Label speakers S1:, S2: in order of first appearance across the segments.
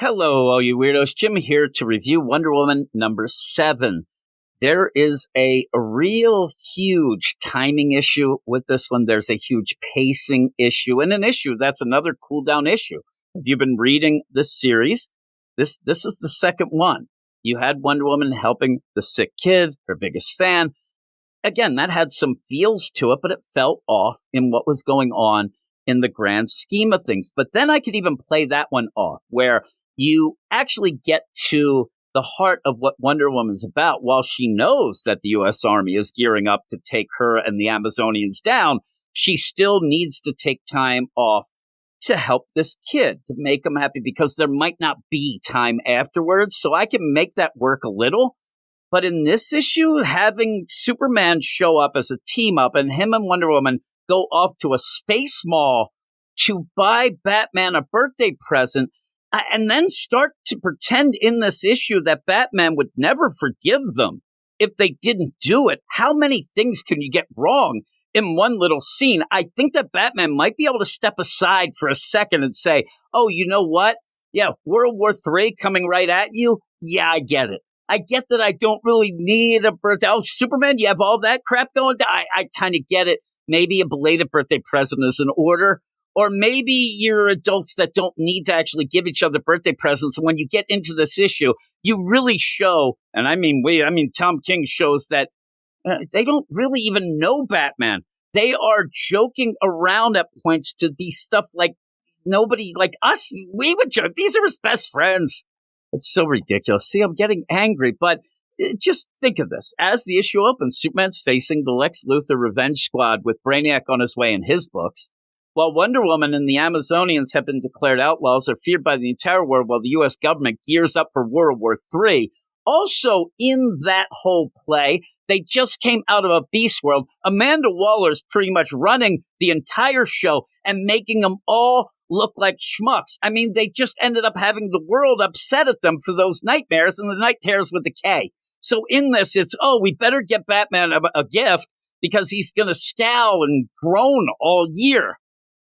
S1: Hello, all you weirdos. Jim here to review Wonder Woman number 7. There is a real huge timing issue with this one. There's a huge pacing issue and an issue that's another cool down issue. If you've been reading this series, this is the second one. You had Wonder Woman helping the sick kid, her biggest fan. Again, that had some feels to it, but it felt off in what was going on in the grand scheme of things. But then I could even play that one off where you actually get to the heart of what Wonder Woman's about. While she knows that the U.S. Army is gearing up to take her and the Amazonians down, she still needs to take time off to help this kid, to make him happy, because there might not be time afterwards. So I can make that work a little. But in this issue, having Superman show up as a team up and him and Wonder Woman go off to a space mall to buy Batman a birthday present, and then start to pretend in this issue that Batman would never forgive them if they didn't do it. How many things can you get wrong in one little scene? I think that Batman might be able to step aside for a second and say, oh, you know what? Yeah, World War III coming right at you. Yeah, I get it. I get that I don't really need a birthday. Oh, Superman, you have all that crap going down. I kind of get it. Maybe a belated birthday present is in order. Or maybe you're adults that don't need to actually give each other birthday presents. And when you get into this issue, you really show, and Tom King shows that they don't really even know Batman. They are joking around at points to be stuff like nobody like us. We would joke. These are his best friends. It's so ridiculous. See, I'm getting angry, but just think of this. As the issue opens, Superman's facing the Lex Luthor Revenge Squad with Brainiac on his way in his books. While Wonder Woman and the Amazonians have been declared outlaws, are feared by the entire world while the U.S. government gears up for World War III. Also, in that whole play, they just came out of a Beast World. Amanda Waller's pretty much running the entire show and making them all look like schmucks. I mean, they just ended up having the world upset at them for those nightmares and the night terrors with the K. So in this, it's, we better get Batman a gift because he's going to scowl and groan all year.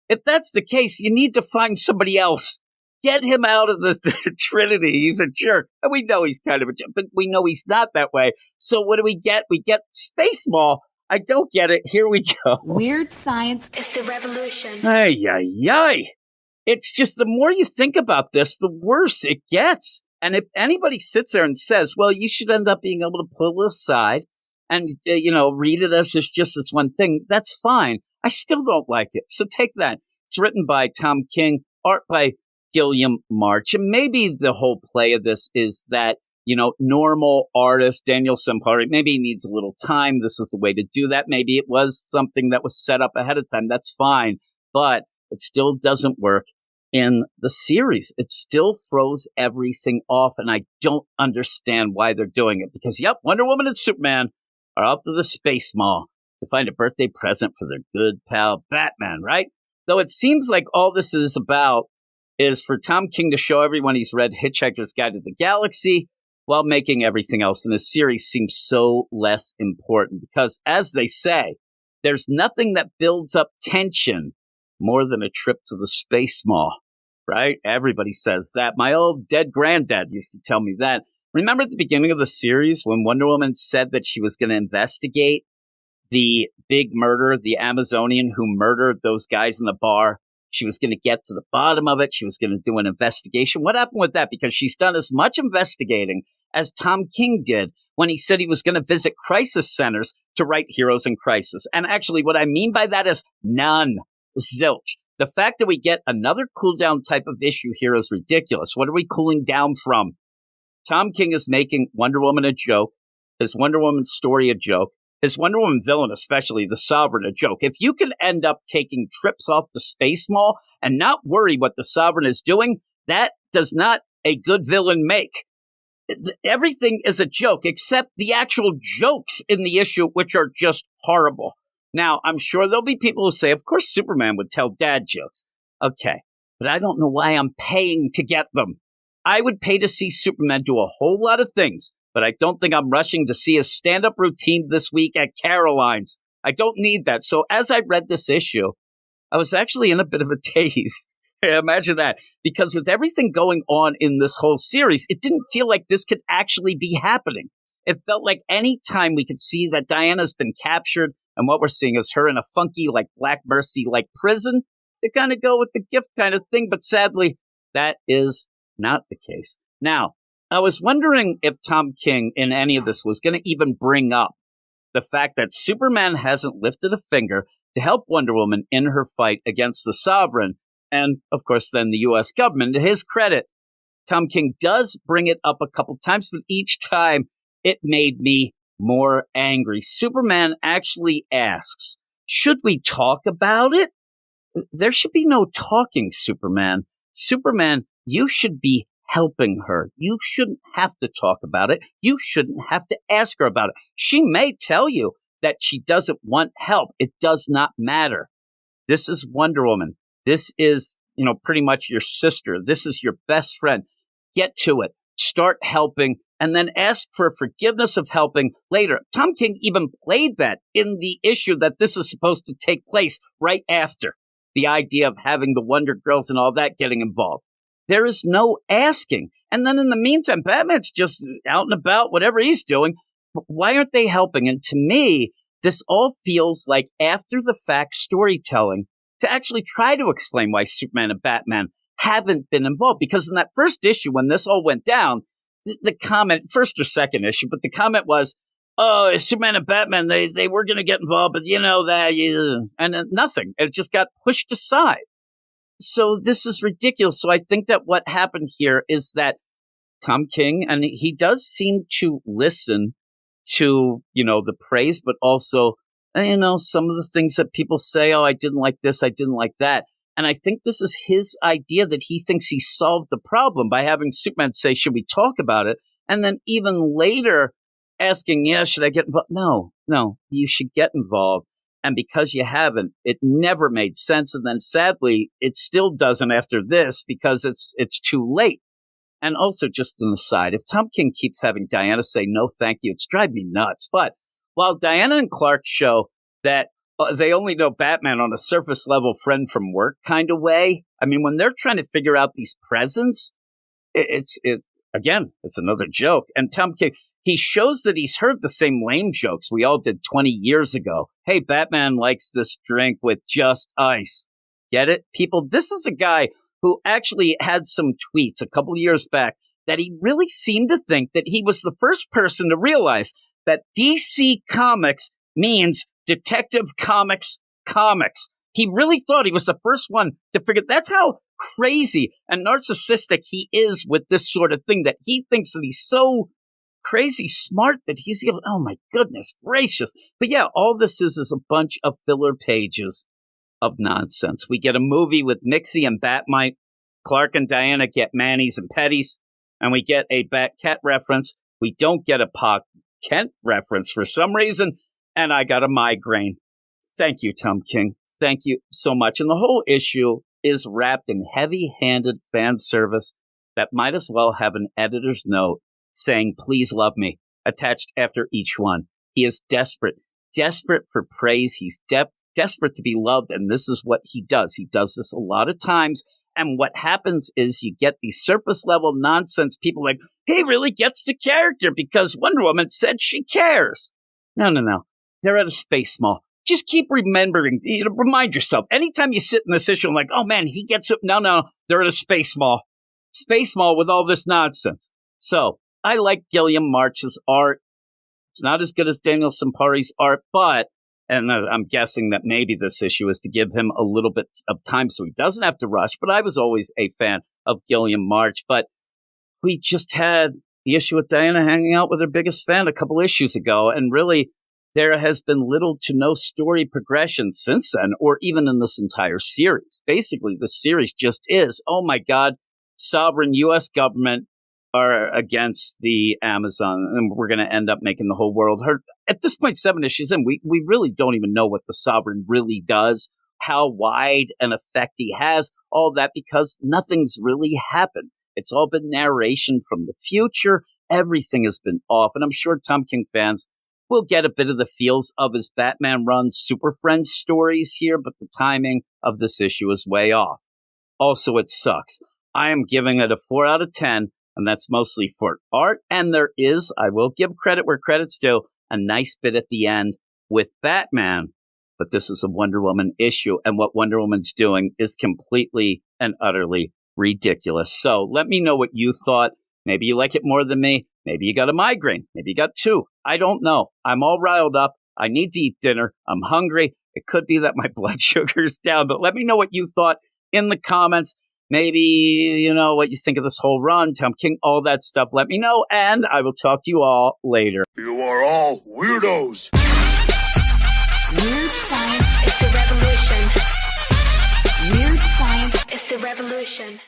S1: If that's the case, you need to find somebody else. Get him out of the Trinity. He's a jerk. And we know he's kind of a jerk, but we know he's not that way. So what do we get? We get Space Mall. I don't get it. Here we go.
S2: Weird science
S3: is the revolution.
S1: Ay, ay, ay. It's just the more you think about this, the worse it gets. And if anybody sits there and says, well, you should end up being able to pull it aside and, read it as just this one thing, that's fine. I still don't like it. So take that. It's written by Tom King, art by Gilliam March. And maybe the whole play of this is that, normal artist Daniel Sampari, maybe he needs a little time. This is the way to do that. Maybe it was something that was set up ahead of time. That's fine. But it still doesn't work in the series. It still throws everything off. And I don't understand why they're doing it. Because, Wonder Woman and Superman are off to the space mall to find a birthday present for their good pal Batman, right? Though it seems like all this is about is for Tom King to show everyone he's read Hitchhiker's Guide to the Galaxy while making everything else in his series seem so less important. Because, as they say, there's nothing that builds up tension more than a trip to the space mall, right? Everybody says that. My old dead granddad used to tell me that. Remember at the beginning of the series when Wonder Woman said that she was going to investigate the big murder, the Amazonian who murdered those guys in the bar? She was going to get to the bottom of it. She was going to do an investigation. What happened with that? Because she's done as much investigating as Tom King did when he said he was going to visit crisis centers to write Heroes in Crisis. And actually, what I mean by that is none. Zilch. The fact that we get another cool down type of issue here is ridiculous. What are we cooling down from? Tom King is making Wonder Woman a joke, his Wonder Woman story a joke, his Wonder Woman villain, especially the Sovereign, a joke. If you can end up taking trips off the space mall and not worry what the Sovereign is doing, that does not a good villain make. Everything is a joke except the actual jokes in the issue, which are just horrible. Now, I'm sure there'll be people who say, of course, Superman would tell dad jokes. Okay, but I don't know why I'm paying to get them. I would pay to see Superman do a whole lot of things, but I don't think I'm rushing to see his stand-up routine this week at Caroline's. I don't need that. So as I read this issue, I was actually in a bit of a daze. Imagine that. Because with everything going on in this whole series, it didn't feel like this could actually be happening. It felt like any time we could see that Diana's been captured, and what we're seeing is her in a funky, like Black Mercy, like prison, to kind of go with the gift kind of thing. But sadly, that is not the case. Now, I was wondering if Tom King in any of this was going to even bring up the fact that Superman hasn't lifted a finger to help Wonder Woman in her fight against the Sovereign. And, of course, then the U.S. government. To his credit, Tom King does bring it up a couple times, but each time it made me more angry. Superman actually asks, should we talk about it? There should be no talking, Superman. Superman, you should be helping her. You shouldn't have to talk about it. You shouldn't have to ask her about it. She may tell you that she doesn't want help. It does not matter. This is Wonder Woman. This is, pretty much your sister. This is your best friend. Get to it. Start helping, and then ask for forgiveness of helping later. Tom King even played that in the issue that this is supposed to take place right after the idea of having the Wonder Girls and all that getting involved. There is no asking. And then in the meantime, Batman's just out and about, whatever he's doing. Why aren't they helping? And to me, this all feels like after the fact storytelling to actually try to explain why Superman and Batman haven't been involved. Because in that first issue, when this all went down, the comment, first or second issue, but the comment was, oh, Superman and Batman, they were going to get involved, but and nothing. It just got pushed aside. So this is ridiculous. So I think that what happened here is that Tom King, and he does seem to listen to, the praise, but also, some of the things that people say, oh, I didn't like this, I didn't like that. And I think this is his idea that he thinks he solved the problem by having Superman say, should we talk about it? And then even later asking, should I get involved? No, you should get involved. And because you haven't, it never made sense. And then sadly, it still doesn't after this because it's too late. And also just an aside, if Tom King keeps having Diana say, no, thank you, it's driving me nuts. But while Diana and Clark show that they only know Batman on a surface level friend from work kind of way, I mean, when they're trying to figure out these presents, it's another joke. And Tom King, he shows that he's heard the same lame jokes we all did 20 years ago. Hey, Batman likes this drink with just ice. Get it? People, this is a guy who actually had some tweets a couple years back that he really seemed to think that he was the first person to realize that DC Comics means Detective Comics comics. He really thought he was the first one to figure. That's how crazy and narcissistic he is with this sort of thing, that he thinks that he's so crazy smart that he's even, oh my goodness gracious. But yeah, all this is a bunch of filler pages of nonsense. We get a movie with Nixie and Batmite. Clark and Diana get Manny's and Petty's, and we get a Bat-Cat reference. We don't get a Pa Kent reference for some reason, and I got a migraine. Thank you, Tom King. Thank you so much. And the whole issue is wrapped in heavy-handed fan service that might as well have an editor's note saying, please love me, attached after each one. He is desperate for praise. He's desperate to be loved, and this is what he does. He does this a lot of times, and what happens is you get these surface-level nonsense people like, he really gets the character because Wonder Woman said she cares. No. They're at a space mall. Just keep remembering, remind yourself, anytime you sit in this issue, I'm like, oh man, he gets it. No, they're at a space mall. Space mall with all this nonsense. So, I like Gilliam March's art. It's not as good as Daniel Sampari's art, but, and I'm guessing that maybe this issue is to give him a little bit of time so he doesn't have to rush, but I was always a fan of Gilliam March. But we just had the issue with Diana hanging out with her biggest fan a couple issues ago, and really, there has been little to no story progression since then, or even in this entire series. Basically, the series just is, oh my God, sovereign U.S. government are against the Amazon, and we're going to end up making the whole world hurt. At this point, 7 issues in, we really don't even know what the sovereign really does, how wide an effect he has, all that, because nothing's really happened. It's all been narration from the future. Everything has been off, and I'm sure Tom King fans will get a bit of the feels of his Batman run Super Friends stories here, but the timing of this issue is way off. Also, it sucks. I am giving it a 4 out of 10, and that's mostly for art. And there is, I will give credit where credit's due, a nice bit at the end with Batman. But this is a Wonder Woman issue, and what Wonder Woman's doing is completely and utterly ridiculous. So let me know what you thought. Maybe you like it more than me. Maybe you got a migraine. Maybe you got two. I don't know. I'm all riled up. I need to eat dinner. I'm hungry. It could be that my blood sugar's down, but let me know what you thought in the comments. Maybe, you know, what you think of this whole run, Tom King, all that stuff. Let me know, and I will talk to you all later.
S2: You are all weirdos.
S3: Weird science is the revolution. Weird science is the revolution.